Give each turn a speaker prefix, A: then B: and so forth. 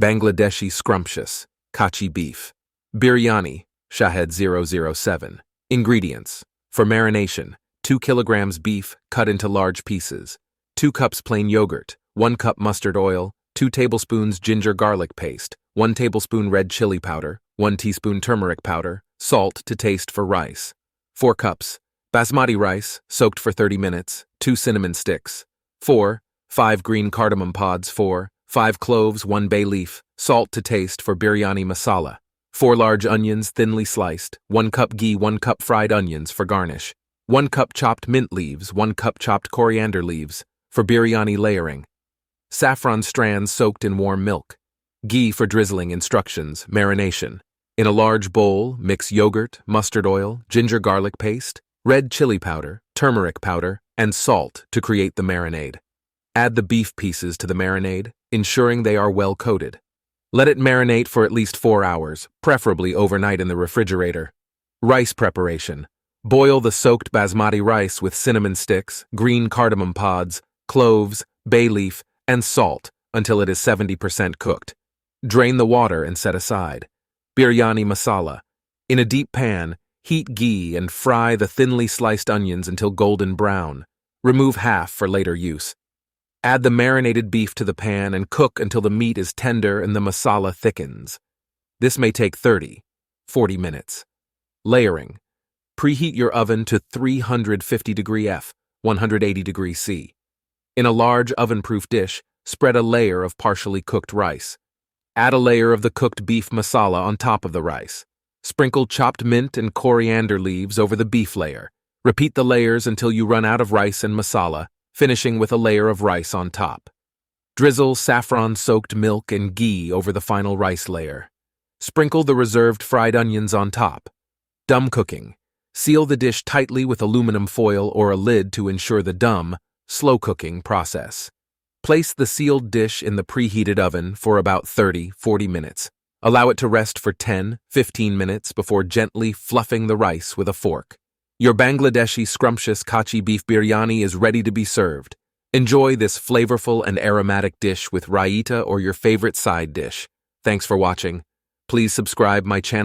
A: Bangladeshi scrumptious, Kacchi beef. Biryani, shahed 007. Ingredients. For marination, 2 kilograms beef cut into large pieces, 2 cups plain yogurt, 1 cup mustard oil, 2 tablespoons ginger garlic paste, 1 tablespoon red chili powder, 1 teaspoon turmeric powder, salt to taste for rice. 4 cups. Basmati rice, soaked for 30 minutes, 2 cinnamon sticks. 5 green cardamom pods. 5 cloves, 1 bay leaf, salt to taste for biryani masala. 4 large onions thinly sliced, 1 cup ghee, 1 cup fried onions for garnish. 1 cup chopped mint leaves, 1 cup chopped coriander leaves for biryani layering. Saffron strands soaked in warm milk. Ghee for drizzling. Instructions. Marination. In a large bowl, mix yogurt, mustard oil, ginger garlic paste, red chili powder, turmeric powder, and salt to create the marinade. Add the beef pieces to the marinade, ensuring they are well coated. Let it marinate for at least 4 hours, preferably overnight in the refrigerator. Rice preparation. Boil the soaked basmati rice with cinnamon sticks, green cardamom pods, cloves, bay leaf, and salt until it is 70% cooked. Drain the water and set aside. Biryani masala. In a deep pan, heat ghee and fry the thinly sliced onions until golden brown. Remove half for later use. Add the marinated beef to the pan and cook until the meat is tender and the masala thickens. This may take 30–40 minutes. Layering. Preheat your oven to 350° F, 180° C. In a large oven-proof dish, spread a layer of partially cooked rice. Add a layer of the cooked beef masala on top of the rice. Sprinkle chopped mint and coriander leaves over the beef layer. Repeat the layers until you run out of rice and masala, finishing with a layer of rice on top. Drizzle saffron-soaked milk and ghee over the final rice layer. Sprinkle the reserved fried onions on top. Dum cooking. Seal the dish tightly with aluminum foil or a lid to ensure the dum, slow cooking process. Place the sealed dish in the preheated oven for about 30–40 minutes. Allow it to rest for 10–15 minutes before gently fluffing the rice with a fork. Your Bangladeshi scrumptious Kacchi beef biryani is ready to be served. Enjoy this flavorful and aromatic dish with raita or your favorite side dish. Thanks for watching. Please subscribe my channel.